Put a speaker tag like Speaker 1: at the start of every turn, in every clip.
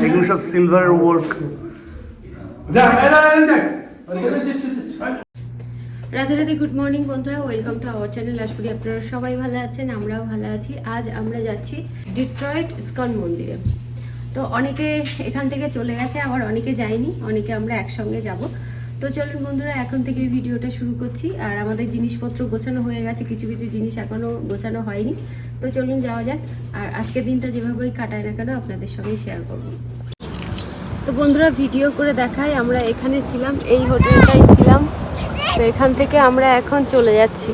Speaker 1: এগুলো সব silver work.
Speaker 2: Radhe Radhe, good morning বন্ধুরা, ওয়েলকাম টু আওয়ার চ্যানেল। আশা করি আপনারা সবাই ভালো আছেন, আমরাও ভালো আছি। আজ আমরা যাচ্ছি ডিট্রয়েট ইসকন মন্দিরে। তো অনেকে এখান থেকে চলে গেছে, আবার অনেকে যায়নি, অনেকে আমরা একসঙ্গে যাব। তো চলুন বন্ধুরা, এখন থেকে ভিডিওটা শুরু করছি। আর আমাদের জিনিসপত্র গোছানো হয়ে গেছে, কিছু কিছু জিনিস এখনও গোছানো হয়নি। তো চলুন যাওয়া যাক। আর আজকের দিনটা যেভাবেই কাটায় না কেন আপনাদের সঙ্গে শেয়ার করব। তো বন্ধুরা, ভিডিও করে দেখাই, আমরা এখানে ছিলাম, এই হোটেলটাই ছিলাম। তো এখান থেকে আমরা এখন চলে যাচ্ছি।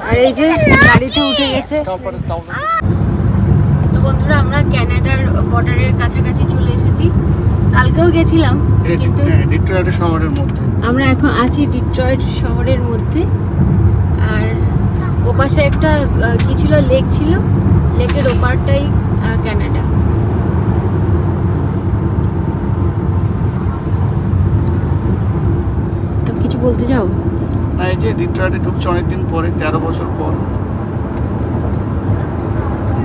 Speaker 2: আর এই যে গাড়িতে উঠে গেছে। তো বন্ধুরা, আমরা কানাডার বর্ডারের কাছাকাছি চলে এসেছি। কালকেও গেছিলাম, কিন্তু
Speaker 1: ডিট্রয়েট শহরের মধ্যে
Speaker 2: আমরা এখন আছি ডিট্রয়েট শহরের মধ্যে। আর ওপাশে একটা কি ছিল, লেক ছিল, লেকের ওপারটাই কানাডা। তো কিছু বলতে যাও?
Speaker 1: না, এই যে ডিট্রয়েটে ঢুকছে অনেকদিন পরে, 13 বছর পর।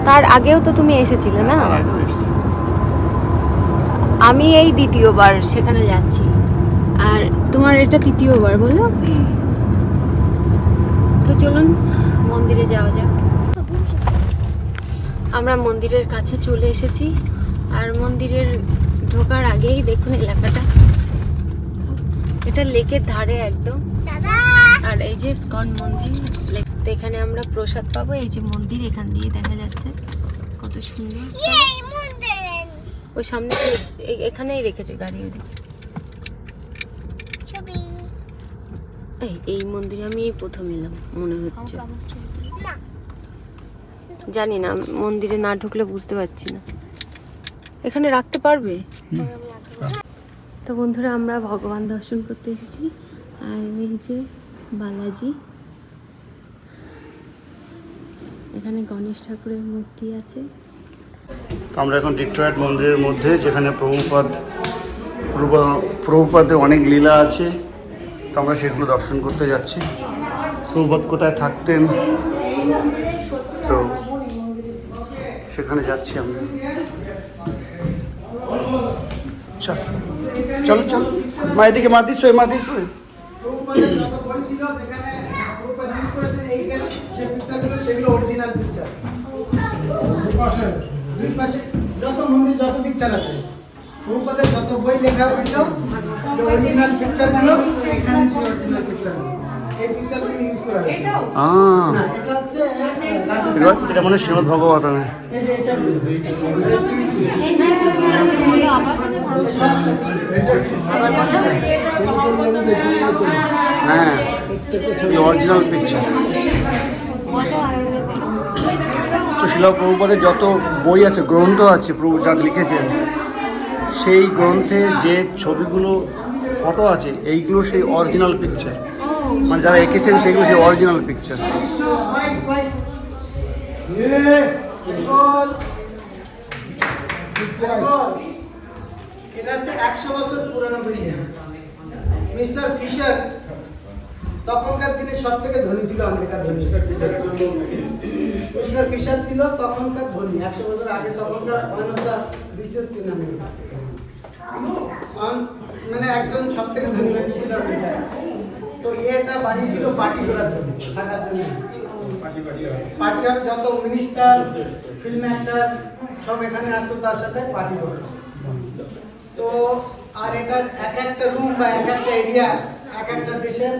Speaker 2: তার আগেও তো তুমি এসেছিলে না?
Speaker 1: তার আগেও এসেছি
Speaker 2: আমি, এই দ্বিতীয়বার সেখানে যাচ্ছি। আর তোমার এটা তৃতীয়বার, বলো? তো চলুন মন্দিরে যাওয়া যাক। আমরা মন্দিরের কাছে চলে এসেছি। আর মন্দিরের ঢোকার আগেই দেখুন এলাকাটা, এটা লেকের ধারে একদম। আর এই যে ইসকন মন্দির, তো এখানে আমরা প্রসাদ পাবো। এই যে মন্দির, এখান দিয়ে দেখা যাচ্ছে কত সুন্দর। ওই সামনে এখানেই রেখেছে গাড়ি। এই মন্দিরে আমি এই প্রথম এলাম মনে হচ্ছে, জানি না, মন্দিরে না ঢুকলে বুঝতে পারছি না। এখানে রাখতে পারবে? তো বন্ধুরা, আমরা ভগবান দর্শন করতে এসেছি। আর এই যে বালাজি, এখানে গণেশ ঠাকুরের মূর্তি আছে।
Speaker 1: আমরা এখন ডিট্রয়েট মন্দিরের মধ্যে, যেখানে প্রভুপাদের অনেক লীলা আছে। তো আমরা সেগুলো দর্শন করতে যাচ্ছি। প্রভুপাদ কোথায় থাকতেন, তো সেখানে যাচ্ছি আমরা। চল চলো চলো, মা এদিকে, মা দিস
Speaker 3: যত মন্দির, যত পিকচার আছে, প্রভুপাদের যত বই লেখা হয়েছিল, অরিজিনাল পিকচারগুলো এখানে ছিল। অরিজিনাল পিকচারগুলো, এই পিকচারগুলো ইউজ করা হয়। না, এটা হচ্ছে
Speaker 1: এটা মনে হয় শ্রীমদ ভগবতমে।
Speaker 3: এই যে এইসব
Speaker 1: হ্যাঁ, অরিজিনাল পিকচার। তো শিলা প্রভুপাদের যত বই আছে, গ্রন্থ আছে, প্রভু যা লিখেছেন, সেই গ্রন্থে যে ছবিগুলো, ফটো আছে, এইগুলো সেই অরিজিনাল পিকচার। মানে যারা এঁকেছেন সেগুলো সেই অরিজিনাল পিকচার।
Speaker 3: এটা হচ্ছে 100 বছর পুরানো বিল্ডিং। মিস্টার ফিশার তখনকার দিনে সব থেকে ধনী ছিল, আমেরিকার ধনী। মিস্টার ফিশার ছিল তখনকার ধনী, 100 বছর আগে। তখনকার রিচেস্ট ইন আমেরিকা, মানে একজন সব থেকে ধনী ব্যক্তি ছিল আমেরিকায়। তো এটা বানিয়েছিল পার্টি করার জন্য, থাকার জন্য। পার্টি হয়, যত মিনিস্টার, ফিল্ম অ্যাক্টর সব এখানে আসতো তার সাথে পার্টি করতো। তো আর এটার এক একটা রুম বা এক একটা এরিয়া, এক একটা দেশের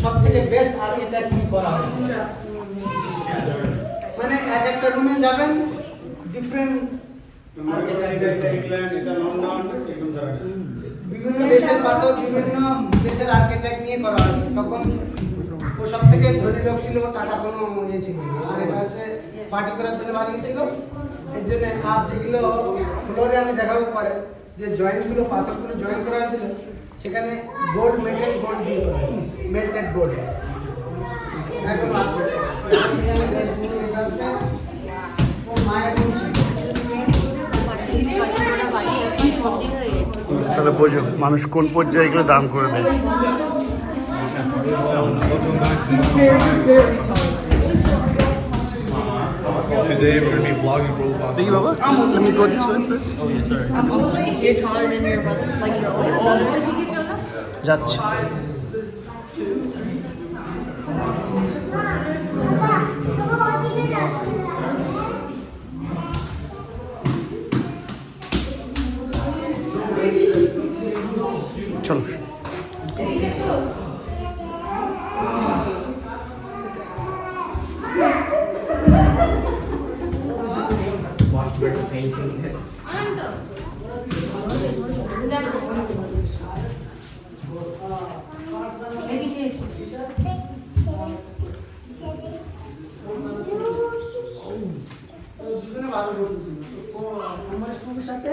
Speaker 3: সব থেকে বেস্ট আর্কিটেক্ট করা হয়েছে। মানে এক একটা রুমে যাবেন, ডিফারেন্ট বিভিন্ন দেশের পাথর, বিভিন্ন দেশের আর্কিটেক্ট নিয়ে করা হয়েছে। তখন ও সব থেকে ধনী লোক ছিল, টাকা কোনো ইয়ে ছিল। আর এটা হচ্ছে পার্টি করার জন্য বানিয়েছিল। এর জন্য আর যেগুলো ফ্লোরে আমি দেখাবো পরে, যে জয়েন্টগুলো, পাথরগুলো জয়েন করা হয়েছিল, সেখানে গোল্ড মেটেড, গোল্ড দিয়ে করা হয়েছে, মেল্টেড গোল্ড একদম আছে। মায়ের রুম ছিল।
Speaker 1: তাহলে বোঝো মানুষ কোন পর্যায়ে এগুলো দান করে দেয়।
Speaker 4: today we're going to be vlogging Prabhupada.
Speaker 1: দেখি বাবা, let me go this way first.
Speaker 4: Oh, yes, sir.
Speaker 5: You're taller than your brother, like your older brother.
Speaker 2: ওইদিকে চলো।
Speaker 1: যাচ্ছি। চলো।
Speaker 2: এদিকে এসো।
Speaker 3: দুজনে ভালো বন্ধু ছিল। ও আমার স্কুলের সাথে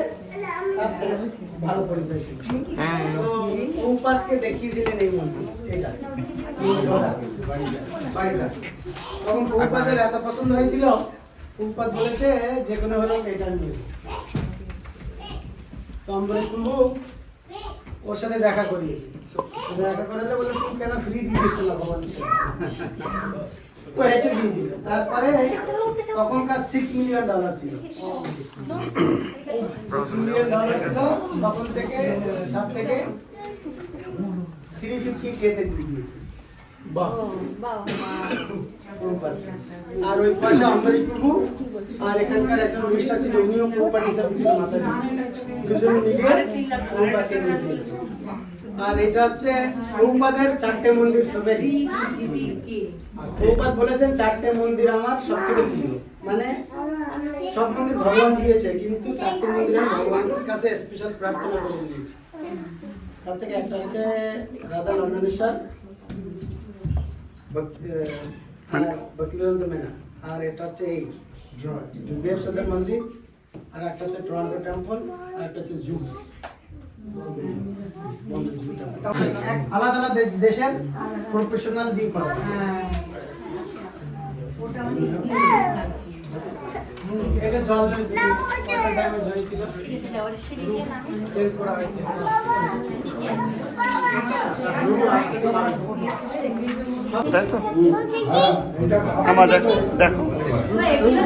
Speaker 3: আচ্ছা ভালো পরিচয় ছিল। তো প্রভুপাদকে দেখিয়েছিলেন এই মন্দির, এটা বাড়িটা। তখন প্রভুপাদের এত পছন্দ হয়েছিল, প্রভুপাদ বলেছে যে কোনো হলেও এটা নিয়ে। তো অম্বরীশ প্রভু ওর সাথে দেখা করিয়েছি। দেখা করালে বলে তুমি কেন ফ্রি দিয়ে দিচ্ছ না ভগবান? তো এসে দিয়েছিল। তারপরে তখনকার $6 মিলিয়ন ছিল। $6 মিলিয়ন ছিল, তখন থেকে তার থেকে 350K তে দিয়ে দিয়েছে। বাহ। আর ওই পাশে অম্বরীশ প্রভু আর এখানকার একজন মিস্টার ছিল, উনিও প্রপার্টি হিসাবে ছিল মাতাজি। দুজন মিলে প্রভুপাদকে নিয়ে দিয়েছে। আর এটা হচ্ছে প্রভুপাদের 4টে মন্দির ফেভারিট। প্রভুপাদ বলেছেন 4টে মন্দির আমার সবথেকে প্রিয়। মানে সব মন্দির ভগবান দিয়েছে, কিন্তু 4টে মন্দির আমি ভগবানের কাছে স্পেশাল প্রার্থনা করে দিয়েছি। তার থেকে একটা হচ্ছে রাধা নন্দনেশ্বর, ভক্তিবেদান্ত মেনা, আর এটা হচ্ছে এই দেব সদর মন্দির, আর একটা হচ্ছে টরন্টো টেম্পল, আর একটা হচ্ছে জু। আলাদা আলাদা দেশের প্রফেশনাল দিক হয়। এটা জল ড্যামেজ হয়েছিল, চেঞ্জ করা হয়েছে।
Speaker 1: তাই তো? আমার দেখো, দেখো।
Speaker 2: এগুলো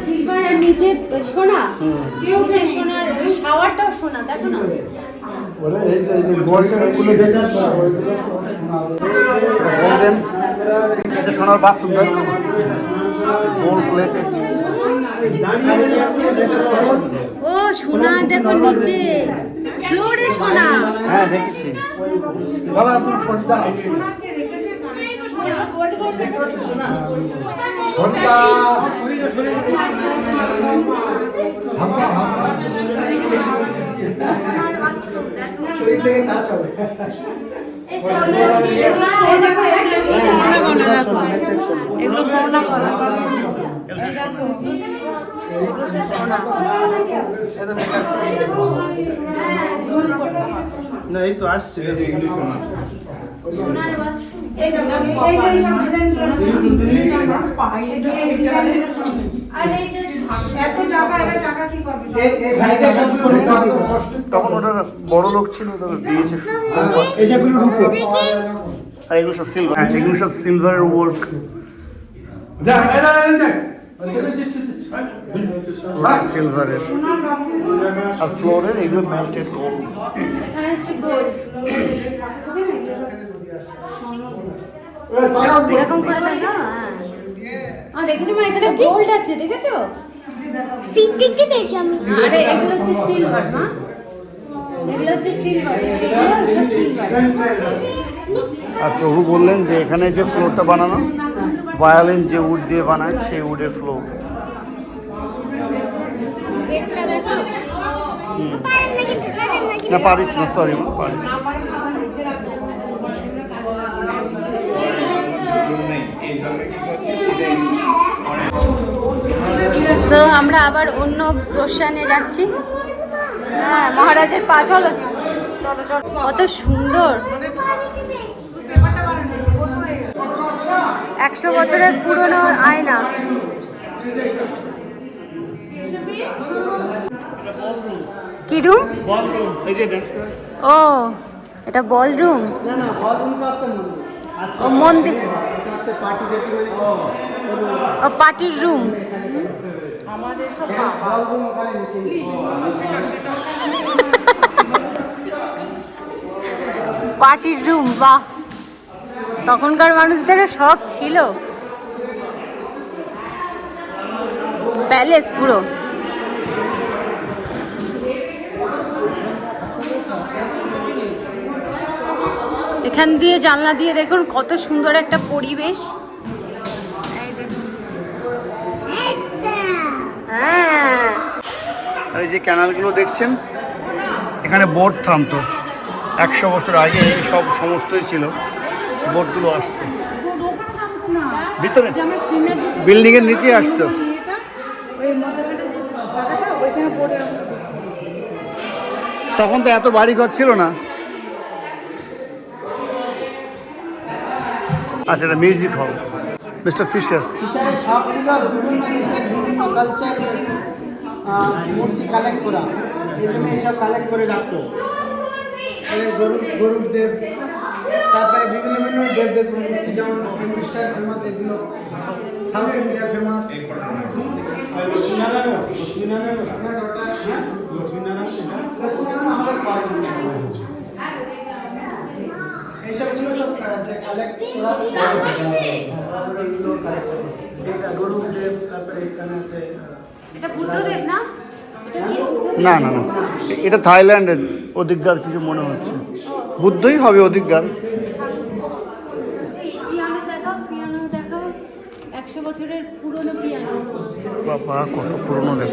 Speaker 2: সিলভার আর নিচে সোনা। নিচে সোনার শাওয়ারটাও সোনা, দেখো না?
Speaker 1: এটা সোনার বাথরুম, তাই তো? Gold plated.
Speaker 2: ও সোনা, দেখো নিচে ফ্লোরে সোনা।
Speaker 1: হ্যাঁ দেখেছি।
Speaker 3: শরীর থেকে কাজ হবে।
Speaker 2: এগুলো সোনা করা।
Speaker 3: না এই তো আসছে।
Speaker 1: তখন ওটা বড় লোক ছিল, তবে দিয়েছে। আর এগুলো সব সিলভার, এগুলো সব সিলভারের ওয়ার্ক। সিলভারের আর ফ্লোরের এগুলো মেল্টেড গোল্ড।
Speaker 2: এখানে হচ্ছে গোল্ড। এরকম করে দেয় না? দেখেছো মা, এখানে গোল্ড আছে, দেখেছো?
Speaker 5: সিট দেখতে পেয়েছি আমি।
Speaker 2: আরে এগুলো হচ্ছে সিলভার মা, এগুলো হচ্ছে সিলভার।
Speaker 1: আর প্রভু বললেন যে এখানে যে ফ্লোরটা বানানো, ভায়োলিন যে উড দিয়ে বানায় সেই উডের ফ্লোর। না পা দিচ্ছি না, সরি মা, পা দিচ্ছি।
Speaker 2: তো আমরা আবার অন্য প্রশ্নে যাচ্ছি। হ্যাঁ মহারাজের পা, চলো চলো চলো। কত সুন্দর, 100 বছরের পুরনো আয়না। কি রুম? ও এটা বল রুম।
Speaker 3: না না, হলরুমটা হচ্ছে মন্দির। আচ্ছা
Speaker 2: ও মন্দির,
Speaker 3: এটা হচ্ছে পার্টি যেটি মানে
Speaker 2: ও পার্টির রুম।
Speaker 3: বলরুম ওখানে নিচে
Speaker 2: পার্টির রুম, বাহ, তখনকার মানুষদেরও শখ ছিল। প্যালেস পুরো। এখান দিয়ে জানলা দিয়ে দেখুন কত সুন্দর একটা পরিবেশ। হ্যাঁ,
Speaker 1: আর এই যে ক্যানালগুলো দেখছেন, এখানে বোট থামতো 100 বছর আগে, সব সমস্তই ছিল, বোটগুলো আসতো ভিতরে, বিল্ডিংয়ের নিচে আসতো। তখন তো এত বাড়িঘর ছিল না। আচ্ছা, এটা মিউজিক হল। মিস্টার ফিশার,
Speaker 3: ফিশারের শখ ছিল বিভিন্ন দেশের বিভিন্ন কালচার মূর্তি কালেক্ট করা, এই জন্য এইসব কালেক্ট করে রাখতো। গরুর দেব, তারপরে বিভিন্ন বিভিন্ন দেবদেব মূর্তি, যেমন উড়িষ্যার ফেমাস, এগুলো সাউথ ইন্ডিয়া ফেমাস। এইসবগুলো সব কালেক্ট করা, এটা গরুর দেব, তারপরে এখানে আছে
Speaker 2: এটা বুদ্ধদেব না?
Speaker 1: না না না, এটা থাইল্যান্ডের অধিকার কিছু মনে হচ্ছে, বুদ্ধই হবে অধিকার।
Speaker 2: পিয়ানো দেখাও, পিয়ানো দেখাও, 100 বছরের পুরনো পিয়ানো।
Speaker 1: বাবা কত পুরনো দেখ।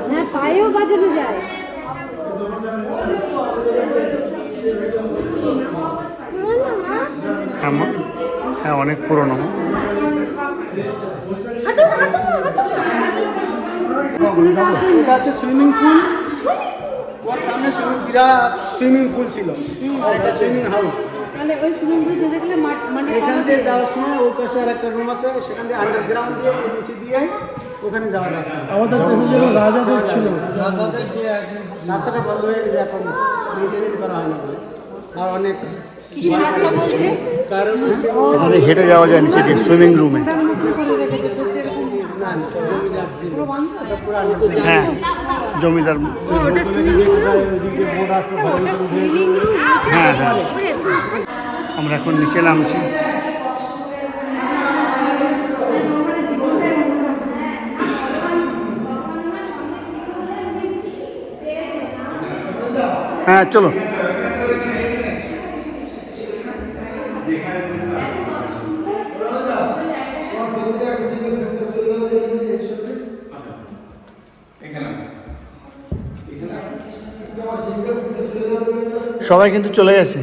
Speaker 2: হ্যাঁ, পায়েও বাজানো যায়।
Speaker 1: হ্যাঁ হ্যাঁ, অনেক পুরনো।
Speaker 3: এটা আছে সুইমিং পুল, ওর সামনে বিরাট সুইমিং পুল ছিল, এটা সুইমিং হাউস।
Speaker 5: মানে ওই সুইমিং পুল দেখলে মানে
Speaker 3: এখান দিয়ে যাওয়ার সময় ওর পাশে আর একটা রুম আছে, সেখান দিয়ে আন্ডারগ্রাউন্ড দিয়ে এর নিচে দিয়ে ওখানে যাওয়ার রাস্তা। আমাদের দেশে যেন রাজাদের ছিল, রাস্তাটা বন্ধ হয়ে গেছে এখন, মেনটেন করা হয় না বলে। আর অনেক
Speaker 2: কিসের রাস্তা বলছে?
Speaker 1: এখানে হেঁটে যাওয়া যায় নিচে দিয়ে সুইমিং রুমে। হ্যাঁ, জমিদার।
Speaker 2: ওটা সুইমিং রুম।
Speaker 1: হ্যাঁ হ্যাঁ, আমরা এখন নিচে নামছি। হ্যাঁ চলো। সবাই কিন্তু চলে গেছে।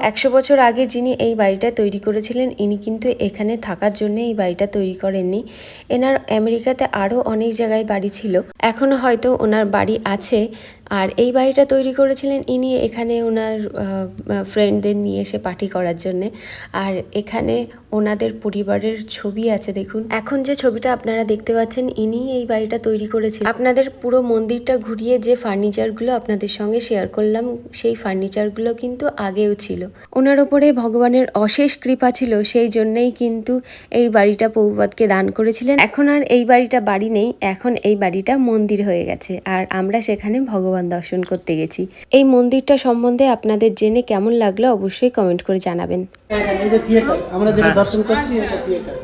Speaker 2: 100 বছর আগে যিনি এই বাড়িটা তৈরি করেছিলেন, ইনি কিন্তু এখানে থাকার জন্য এই বাড়িটা তৈরি করেননি। এনার আমেরিকাতে আরও অনেক জায়গায় বাড়ি ছিল, এখনও হয়তো ওনার বাড়ি আছে। আর এই বাড়িটা তৈরি করেছিলেন ইনি এখানে ওনার ফ্রেন্ডদের নিয়ে এসে পার্টি করার জন্যে। আর এখানে ওনাদের পরিবারের ছবি আছে দেখুন। এখন যে ছবিটা আপনারা দেখতে পাচ্ছেন, ইনি এই বাড়িটা তৈরি করেছিলেন। আপনাদের পুরো মন্দিরটা ঘুরিয়ে যে ফার্নিচারগুলো আপনাদের সঙ্গে শেয়ার করলাম, সেই ফার্নিচারগুলো কিন্তু আগেও ছিল। ওনার ওপরে ভগবানের অশেষ কৃপা ছিল, সেই জন্যেই কিন্তু এই বাড়িটা প্রভুপাদকে দান করেছিলেন। এখন আর এই বাড়িটা বাড়ি নেই, এখন এই বাড়িটা মন্দির হয়ে গেছে। আর আমরা সেখানে ভগবান দর্শন করতে গেছি। এই মন্দিরটা সম্বন্ধে আপনাদের জেনে কেমন লাগলো অবশ্যই কমেন্ট করে জানাবেন।
Speaker 3: এই যে থিয়েটার আমরা যেটা দর্শন করছি, এটা থিয়েটার।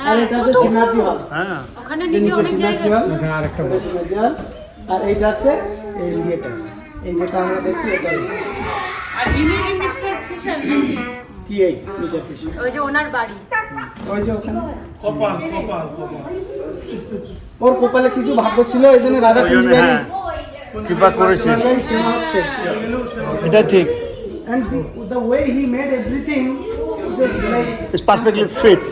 Speaker 3: আর এটা হচ্ছে সিনাজি হল।
Speaker 1: হ্যাঁ,
Speaker 2: ওখানে নিচে অনেক জায়গা।
Speaker 3: এখানে আরেকটা সিনাজি হল। আর এইটা হচ্ছে এই থিয়েটার, এই যেটা আমরা দেখছি এটাই।
Speaker 2: আর ইনি মিস্টার ফিশার
Speaker 3: কি এই মিস্টার ফিশার?
Speaker 2: ওই যে ওনার বাড়ি,
Speaker 3: ওই যে ওখানে কপাল। ওর কপালে কিছু ভাগ্য ছিল, এই জন্য রাধা কুঞ্জ
Speaker 1: হ্যাঁ কৃপা করেছে,
Speaker 3: সিনেমা হচ্ছে।
Speaker 1: এটা ঠিক।
Speaker 3: And the way he made everything just like
Speaker 1: it's perfectly fits.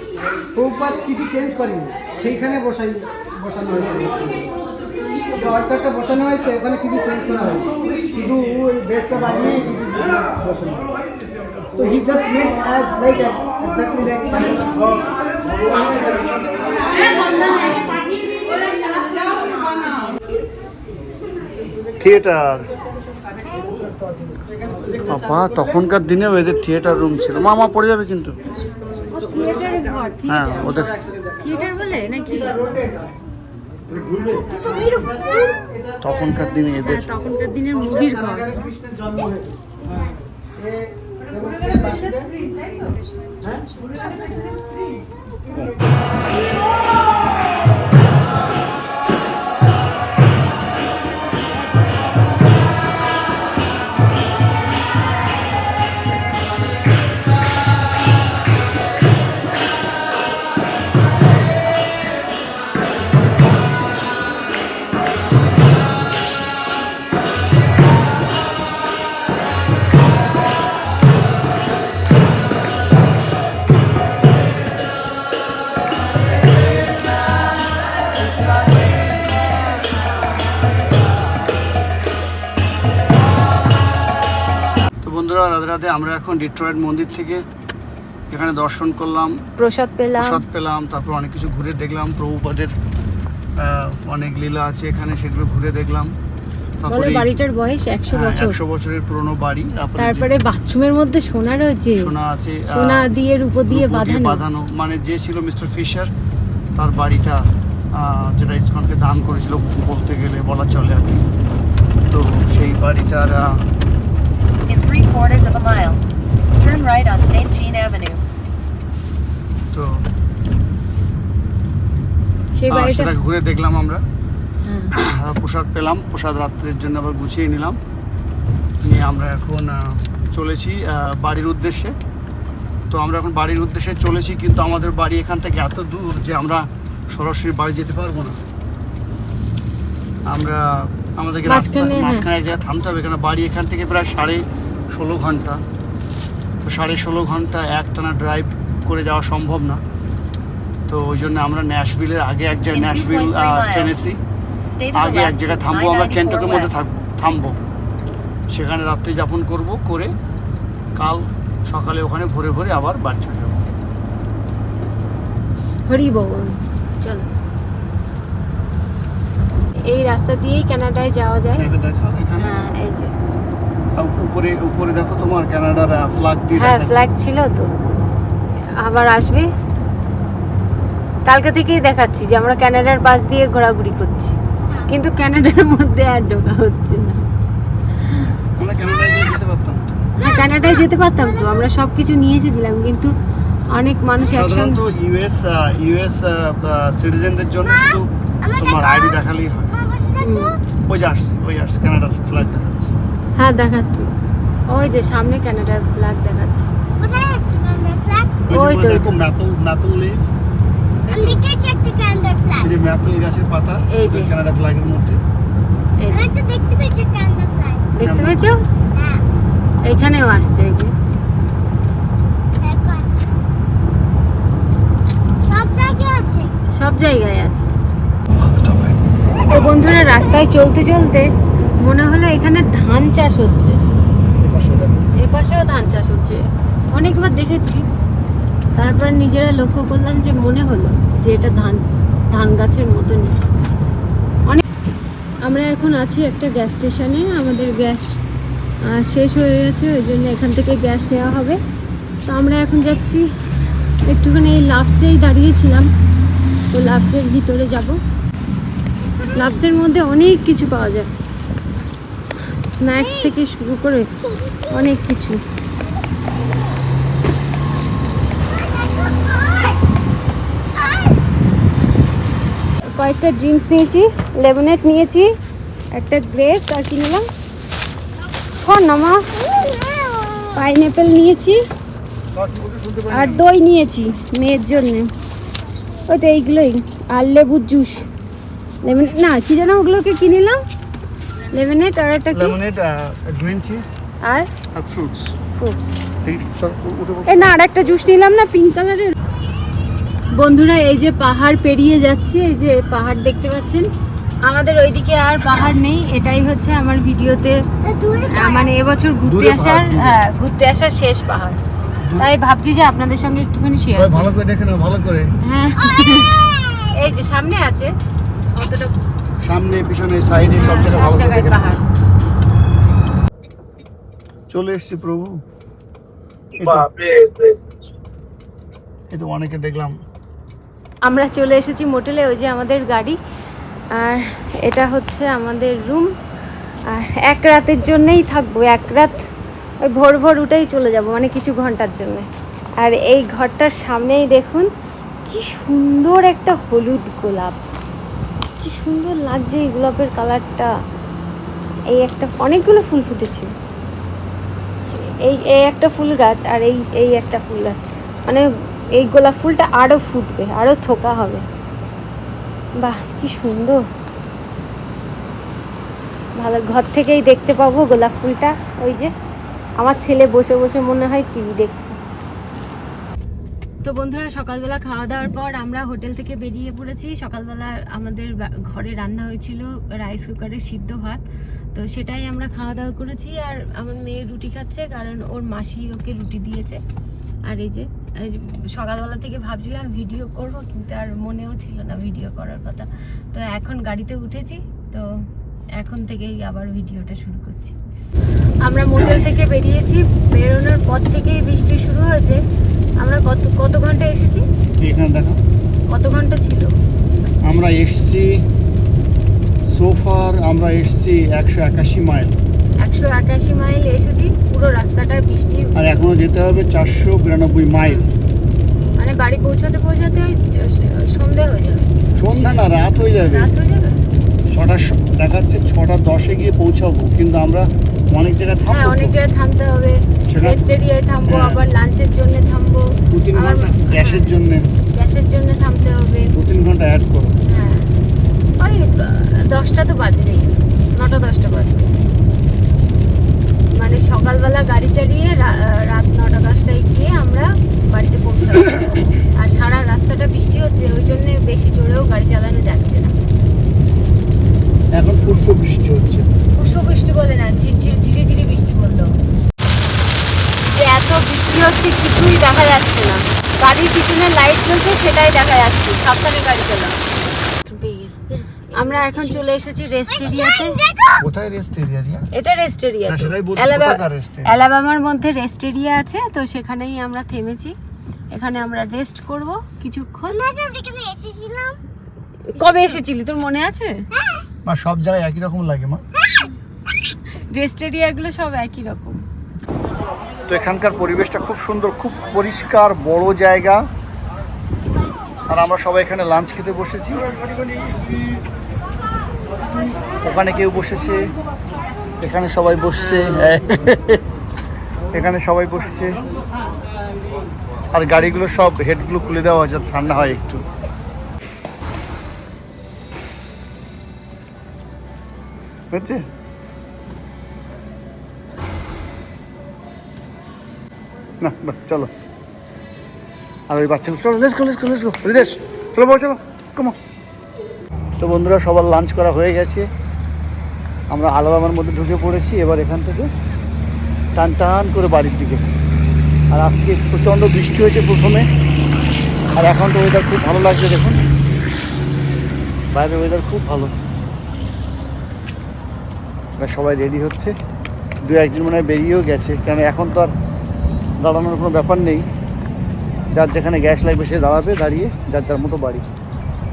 Speaker 3: Prabhupada কিছু চেঞ্জ করেনি, সেইখানে বসানো হয়েছে। অর্ডারটা বসানো হয়েছে, ওখানে কিছু চেঞ্জ করা হয়নি, শুধু ওই বেসটা বানিয়ে বসানো। তো he just made as like exactly like
Speaker 1: theatre. বাবা তখনকার দিনেও এদের থিয়েটার রুম ছিল। মামা পড়ে যাবে কিন্তু।
Speaker 2: থিয়েটারের ঘর,
Speaker 1: হ্যাঁ ওদের
Speaker 2: থিয়েটার বলে নাকি?
Speaker 1: তখনকার দিনে এদের
Speaker 2: হ্যাঁ, তখনকার দিনের মুভির ঘর।
Speaker 3: কৃষ্ণের জন্ম হয়েছে।
Speaker 1: তো বন্ধুরা রাধে রাধে। আমরা এখন ডিট্রয়েট মন্দির থেকে এখানে দর্শন করলাম,
Speaker 2: প্রসাদ পেলাম।
Speaker 1: প্রসাদ পেলাম, তারপর অনেক কিছু ঘুরে দেখলাম। প্রভুপাদের অনেক লীলা আছে এখানে, সেগুলো ঘুরে দেখলাম।
Speaker 2: বলে
Speaker 1: তারপরে
Speaker 2: বাড়িটার বয়স 100 বছর।
Speaker 1: 100 বছরের পুরনো বাড়ি।
Speaker 2: তারপরে বাথরুমের মধ্যে সোনা রয়েছে,
Speaker 1: সোনা আছে,
Speaker 2: সোনা দিয়ে রূপো দিয়ে বাঁধানো।
Speaker 1: বাঁধানো। মানে যে ছিল মিস্টার ফিশার, তার বাড়িটা যেটা ইসকনকে দান করেছিল বলতে গেলে, বলা চলে আর কি। তো সেই বাড়িটার
Speaker 4: In 3/4 of a mile, turn right on St. Jean Avenue.
Speaker 1: তো
Speaker 2: সেই বাড়িটা
Speaker 1: সেটা ঘুরে দেখলাম আমরা।
Speaker 2: হ্যাঁ।
Speaker 1: প্রসাদ পেলাম, প্রসাদ রাত্রের জন্য আবার গুছিয়ে নিলাম। নিয়ে আমরা এখন চলেছি বাড়ির উদ্দেশ্যে। তো আমরা এখন বাড়ির উদ্দেশ্যে চলেছি, কিন্তু আমাদের বাড়ি এখান থেকে এত দূর যে আমরা সরাসরি বাড়ি যেতে পারবো না। আমরা আমাদেরকে
Speaker 2: মাঝখানে, হ্যাঁ।
Speaker 1: মাঝখানে এক জায়গায় থামতে হবে, কেন বাড়ি এখান থেকে প্রায় 16.5 ঘন্টা। তো 16.5 ঘন্টা একটানা ড্রাইভ করে যাওয়া সম্ভব না। তো ওই জন্য আমরা ন্যাশভিলের আগে এক জায়গায়,
Speaker 4: In
Speaker 1: Nashville
Speaker 4: 2.3 miles.
Speaker 1: Tennessee
Speaker 4: Stay to the
Speaker 1: আগে এক
Speaker 4: left
Speaker 1: জায়গায়
Speaker 4: to
Speaker 1: থামবো। আমরা
Speaker 4: 994
Speaker 1: ক্যান্টকের মধ্যে
Speaker 4: west.
Speaker 1: থামবো, সেখানে রাত্রি যাপন করব, করে কাল সকালে ওখানে ভোরে ভোরে আবার বাড়ি চলে যাবো।
Speaker 2: হরি বল। চলো, এই রাস্তা দিয়েই কানাডায় যাওয়া যায়।
Speaker 1: দেখো এখানে
Speaker 2: হ্যাঁ, এই যে
Speaker 1: উপরে উপরে দেখো তোমার কানাডার ফ্ল্যাগ দিয়ে
Speaker 2: হ্যাঁ
Speaker 1: দেখাচ্ছে।
Speaker 2: ফ্ল্যাগ ছিল তো। আবার আসবে। কালকে থেকেই দেখাচ্ছি যে আমরা কানাডার পাশ দিয়ে ঘোরাঘুরি করছি, কিন্তু কানাডার মধ্যে আর ঢোকা হচ্ছে না।
Speaker 1: আমরা কানাডায় গিয়ে যেতে পারতাম তো।
Speaker 2: হ্যাঁ, কানাডায় যেতে পারতাম তো, আমরা সব কিছু নিয়ে এসেছিলাম, কিন্তু অনেক মানুষ একসঙ্গে।
Speaker 1: সাধারণত ইউএস সিটিজেনদের জন্য শুধু তোমার আইডি দেখালেই হয়। ওই যে আসছে কানাডার ফ্ল্যাগ দেখাচ্ছে।
Speaker 2: হ্যাঁ দেখাচ্ছি, ওই যে সামনে কানাডার ফ্ল্যাগ দেখাচ্ছে।
Speaker 5: কোথায় আছে কানাডার ফ্ল্যাগ?
Speaker 2: ওই তো,
Speaker 1: দেখো ম্যাপল লিভ,
Speaker 5: আমি দেখতে চাই একটা কানাডার ফ্ল্যাগ।
Speaker 1: এই যে ম্যাপল গাছের পাতা
Speaker 2: এই যে।
Speaker 1: কানাডা ফ্ল্যাগের মধ্যে।
Speaker 2: এই যে
Speaker 5: আমি তো দেখতে পেয়েছি কানাডার ফ্ল্যাগ।
Speaker 2: দেখতে পেয়েছো?
Speaker 5: হ্যাঁ,
Speaker 2: এইখানেও আসছে, এই যে
Speaker 5: দেখো। সব জায়গায় আছে।
Speaker 2: সব জায়গায় আছে। তো বন্ধুরা, রাস্তায় চলতে চলতে মনে হলো এখানে ধান চাষ হচ্ছে। এই পাশেও ধান চাষ হচ্ছে, অনেকবার দেখেছি। তারপর নিজেরা লক্ষ্য করলাম যে মনে হলো যে এটা ধান গাছের মতনই। অনেক। আমরা এখন আছি একটা গ্যাস স্টেশনে। আমাদের গ্যাস শেষ হয়ে গেছে, ওই জন্য এখান থেকে গ্যাস নেওয়া হবে। তো আমরা এখন যাচ্ছি একটুখানি, এই লাভসেই দাঁড়িয়েছিলাম, তো লাভসের ভিতরে যাব। লাভসের মধ্যে অনেক কিছু পাওয়া যায়, স্ন্যাক্স থেকে শুরু করে অনেক কিছু। কয়েকটা ড্রিঙ্কস নিয়েছি, লেমনেড নিয়েছি, একটা গ্রেপ, আর কি নিলাম নামা পাইনঅ্যাপেল নিয়েছি, আর দই নিয়েছি মেয়ের জন্যে। ওই তো এইগুলোই, আর লেবুর জুস, লেমনেড না কি যেন ওগুলোকে কি নিলাম, লেমনেড আর একটা কি,
Speaker 1: লেমনেড, গ্রিন টি
Speaker 2: আর
Speaker 1: আর ফ্রুটস।
Speaker 2: ফ্রুটস।
Speaker 1: উঠে
Speaker 2: এই না, আর একটা জুস নিলাম না, পিঙ্ক কালারের। বন্ধুরা, এই যে পাহাড় পেরিয়ে যাচ্ছি, এই যে পাহাড় দেখতে পাচ্ছেন। আমাদের ওইদিকে আর পাহাড় নেই, এটাই হচ্ছে আমার ভিডিওতে মানে এবছর
Speaker 1: দূরে পাহাড়, দূরে।
Speaker 2: ঘুরতে আসার শেষ পাহাড়। তাই ভাবছি যে আপনাদের সঙ্গে একটুখানি শেয়ার।
Speaker 1: ভালো করে দেখে নাও, ভালো করে।
Speaker 2: হ্যাঁ, এই যে সামনে আছে, অতটা
Speaker 1: সামনে পিছনে সাইডে সব জায়গায়
Speaker 2: সব
Speaker 1: ভালো করে
Speaker 2: জায়গায়
Speaker 1: দেখে নাও।
Speaker 2: পাহাড়।
Speaker 1: চলে এসেছি প্রভু। এই তো অনেকে দেখলাম।
Speaker 2: আমরা চলে এসেছি মোটেলে, ওই যে আমাদের গাড়ি, আর এটা হচ্ছে আমাদের রুম। আর এক রাতের জন্যই থাকবো, এক রাত ওই ভোর ভোর উঠেই চলে যাব, মানে কিছু ঘন্টার জন্য। আর এই ঘরটার সামনেই দেখুন কি সুন্দর একটা হলুদ গোলাপ, কি সুন্দর লাগছে এই গোলাপের কালারটা। এই একটা অনেকগুলো ফুল ফুটেছে, এই এই একটা ফুল গাছ, আর এই এই একটা ফুল গাছ, মানে এই গোলাপ ফুলটা আরো ফুটবে, আরো থোকা হবে। বাহ কি সুন্দর, ভালো। ঘর থেকেই দেখতে পাবো গোলাপ ফুলটা। ওই যে আমার ছেলে বসে বসে মনে হয় টিভি দেখছে। তো বন্ধুরা, সকালবেলা খাওয়া দাওয়ার পর আমরা হোটেল থেকে বেরিয়ে পড়েছি। সকালবেলা আমাদের ঘরে রান্না হয়েছিল রাইস কুকারে সিদ্ধ ভাত, তো সেটাই আমরা খাওয়া দাওয়া করেছি। আর আমার মেয়ে রুটি খাচ্ছে, কারণ ওর মাসি ওকে রুটি দিয়েছে। আর এই যে সকালবেলা থেকে ভাবছিলাম ভিডিও করব, কিন্তু আর মনেও ছিল না ভিডিও করার কথা। তো এখন গাড়িতে উঠেছি, তো এখন থেকেই আবার ভিডিওটা শুরু করছি। আমরা মোটেল থেকে বেরিয়েছি, বেরোনোর পর থেকেই বৃষ্টি শুরু হয়েছে। আমরা কত ঘন্টা এসেছি
Speaker 1: এখানে দেখো
Speaker 2: কত ঘন্টা ছিল।
Speaker 1: আমরা এসছি সোফার, আমরা এসছি 181 মাইল।
Speaker 2: 181 মাইল এসেছি, পুরো রাস্তাটা বৃষ্টি।
Speaker 1: আর এখনো যেতে হবে 492 মাইল।
Speaker 2: মানে বাড়ি পৌঁছাতে পৌঁছাতে সন্ধে হয়ে যাবে।
Speaker 1: সন্ধ্যা না, রাত হয়ে যাবে।
Speaker 2: রাত হয়ে যাবে।
Speaker 1: 6টা দেখাচ্ছে, 6:10 গিয়ে পৌঁছাবো, কিন্তু আমরা অনেক জায়গায়
Speaker 2: হ্যাঁ,
Speaker 1: থামবো।
Speaker 2: অনেক জায়গায় থামতে হবে।
Speaker 1: সেটা-
Speaker 2: রেস্ট এরিয়ায় থামবো,
Speaker 1: হ্যাঁ।
Speaker 2: আবার লাঞ্চের জন্য থামবো,
Speaker 1: 2-3
Speaker 2: আবার
Speaker 1: ঘন্টা গ্যাসের জন্য,
Speaker 2: গ্যাসের জন্য থামতে হবে।
Speaker 1: 2-3 ঘন্টা অ্যাড করো।
Speaker 2: হ্যাঁ, ওই 10টা তো বাজবেই, 9টা-10টা বাজবে। মানে সকালবেলা গাড়ি চালিয়ে রাত 9টা-10টায় গিয়ে আমরা বাড়িতে পৌঁছাবো। আর সারা রাস্তাটা বৃষ্টি হচ্ছে, ওই জন্য বেশি জোরেও গাড়ি চালানো যাচ্ছে না।
Speaker 1: এখন পুষ্প বৃষ্টি হচ্ছে।
Speaker 2: পুষ্প বৃষ্টি বলে না, ঝিরি ঝিরি বৃষ্টি বললো। যে এত বৃষ্টি হচ্ছে কিছুই দেখা যাচ্ছে না, গাড়ির পিছনে লাইট জ্বলছে সেটাই দেখা যাচ্ছে। সাবধানে গাড়ি চালাও। আমরা এখন চলে এসেছি রেস্ট এরিয়াতে।
Speaker 1: কোথায় রেস্ট এরিয়া দিয়া?
Speaker 2: এটা রেস্ট এরিয়া,
Speaker 1: হ্যাঁ, সেটাই বলছি, কোথাকার rest area?
Speaker 2: অ্যালাবামার মধ্যে রেস্ট এরিয়া আছে, তো সেখানেই আমরা থেমেছি। এখানে আমরা রেস্ট করব কিছুক্ষণ।
Speaker 5: এখানে এসেছিলাম।
Speaker 2: কবে এসেছিলি, তোর মনে আছে?
Speaker 1: মা সব জায়গায় একই রকম লাগে মা।
Speaker 2: রেস্ট এরিয়াগুলো সব একই রকম।
Speaker 1: তো এখানকার পরিবেশটা খুব সুন্দর, খুব পরিষ্কার, বড় জায়গা। আর আমরা সবাই এখানে লাঞ্চ খেতে বসেছি। ওখানে কেউ বসেছে, এখানে সবাই বসছে, এখানে সবাই বসছে। আর গাড়িগুলো সব হেডগুলো খুলে দেওয়া হয় যাতে ঠান্ডা হয় একটু। হচ্ছে না, বাস চলো। আর ওই বাচ্চাগুলো চলো, লেটস গো হৃদেশ, চলো বাবা, চলো কমো। তো বন্ধুরা, সবার লাঞ্চ করা হয়ে গেছে। আমরা আলাবামার মধ্যে ঢুকে পড়েছি। এবার এখান থেকে টান টান করে বাড়ির দিকে। আর আজকে প্রচণ্ড বৃষ্টি হয়েছে প্রথমে, আর এখন তো ওয়েদার খুব ভালো লাগছে। দেখুন বাইরের ওয়েদার খুব ভালো। সবাই রেডি হচ্ছে, 2-1জন মনে হয় বেরিয়েও গেছে, কারণ এখন তো আর দাঁড়ানোর কোনো ব্যাপার নেই। যার যেখানে গ্যাস লাগবে সে দাঁড়াবে, দাঁড়িয়ে যার যার মতো বাড়ি।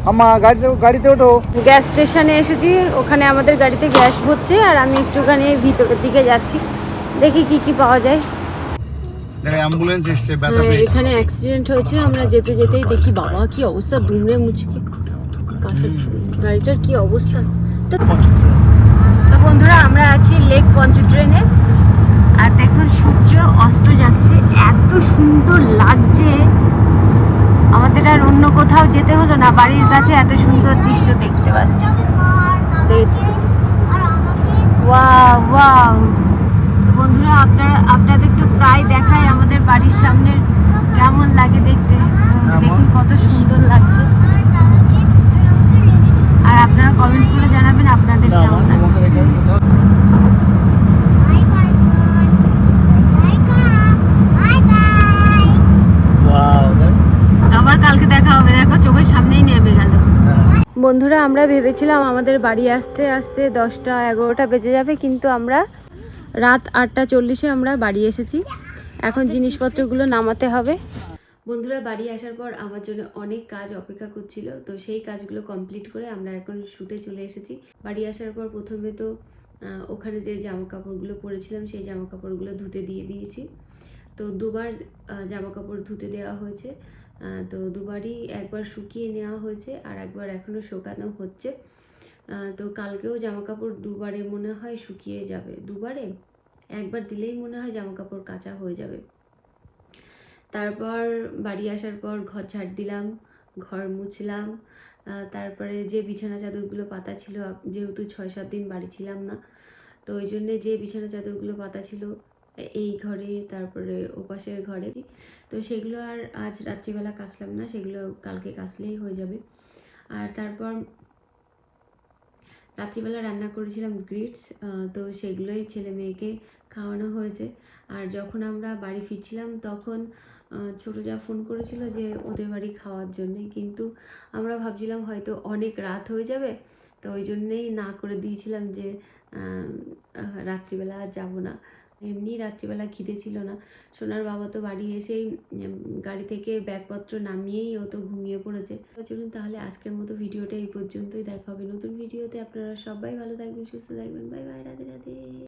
Speaker 1: আম্মা গাড়িতে ওঠো।
Speaker 2: গ্যাস স্টেশনে এসেছি, ওখানে আমাদের গাড়িতে গ্যাস ভরছে, আর আমি একটুখানি ভিতরের দিকে যাচ্ছি, দেখি কি কি পাওয়া যায়।
Speaker 1: অ্যাম্বুলেন্স এসছে, ব্যথা
Speaker 2: হ্যাঁ,
Speaker 1: পেয়েছে।
Speaker 2: এখানে অ্যাক্সিডেন্ট হয়েছে। আমরা যেতে যেতেই দেখি, বাবা কি অবস্থা, দুমড়ে মুচকে গাড়িটার কি অবস্থা। তো বন্ধুরা, আমরা আছি লেক পঞ্চট্রেনে, আর দেখুন সূর্য অস্ত যাচ্ছে, এত সুন্দর লাগছে। আমাদের আর অন্য কোথাও যেতে হলো না, বাড়ির কাছে এত সুন্দর দৃশ্য দেখতে পাচ্ছি। Wow wow. তো বন্ধুরা, আপনাদের তো প্রায় দেখায় আমাদের বাড়ির সামনে কেমন লাগে দেখতে। দেখুন কত সুন্দর লাগছে। আর আপনারা কমেন্ট করে জানাবেন আপনাদের কেমন লাগে। আবার কালকে দেখা হবে, দেখো চোখের সামনেই নেমে গেল। বন্ধুরা, আমরা ভেবেছিলাম আমাদের বাড়ি আসতে আসতে 10টা-11টা বেজে যাবে, কিন্তু আমরা রাত 8:40-এ আমরা বাড়ি এসেছি। এখন জিনিসপত্রগুলো নামাতে হবে। বন্ধুরা বাড়ি আসার পর আমার জন্য অনেক কাজ অপেক্ষা করছিল, তো সেই কাজগুলো কমপ্লিট করে আমরা এখন শুতে চলে এসেছি। বাড়ি আসার পর প্রথমে তো ওখানে যে জামা কাপড়গুলো পরেছিলাম সেই জামা কাপড়গুলো ধুতে দিয়ে দিয়েছি। তো দুবার জামা কাপড় ধুতে দেওয়া হয়েছে, তো দুবারই একবার শুকিয়ে নেওয়া হয়েছে আর একবার এখনও শুকানো হচ্ছে। তো কালকেও জামা কাপড় দুবারে মনে হয় শুকিয়ে যাবে, দুবারে একবার দিলেই মনে হয় জামা কাপড় কাচা হয়ে যাবে। তারপর বাড়ি আসার পর ঘর ঝাড় দিলাম, ঘর মুছলাম, তারপরে যে বিছানা চাদরগুলো পাতা ছিল, যেহেতু 6-7 দিন বাড়ি ছিলাম না, তো ওই জন্যে যে বিছানা চাদরগুলো পাতা ছিল এই ঘরে তারপরে ওপাশের ঘরে, তো সেগুলো আর আজ রাত্রিবেলা কাচলাম না, সেগুলো কালকে কাচলেই হয়ে যাবে। আর তারপর রাত্রিবেলা রান্না করেছিলাম গ্রিটস, তো সেগুলোই ছেলে মেয়েকে খাওয়ানো হয়েছে। আর যখন আমরা বাড়ি ফিরছিলাম তখন ছোটো যা ফোন করেছিল যে ওদের বাড়ি খাওয়ার জন্যে, কিন্তু আমরা ভাবছিলাম হয়তো অনেক রাত হয়ে যাবে, তো ওই জন্যেই না করে দিয়েছিলাম যে রাত্রিবেলা আর যাবো না। এমনি রাত্রিবেলা খিদে ছিল না। সোনার বাবা তো বাড়ি এসেই গাড়ি থেকে ব্যাগপত্র নামিয়েই ও তো ঘুমিয়ে পড়েছে। তো চলুন তাহলে আজকের মতো ভিডিওটা এই পর্যন্তই, দেখা হবে নতুন ভিডিওতে। আপনারা সবাই ভালো থাকবেন, সুস্থ থাকবেন, বাই বাই, রাধে রাধে।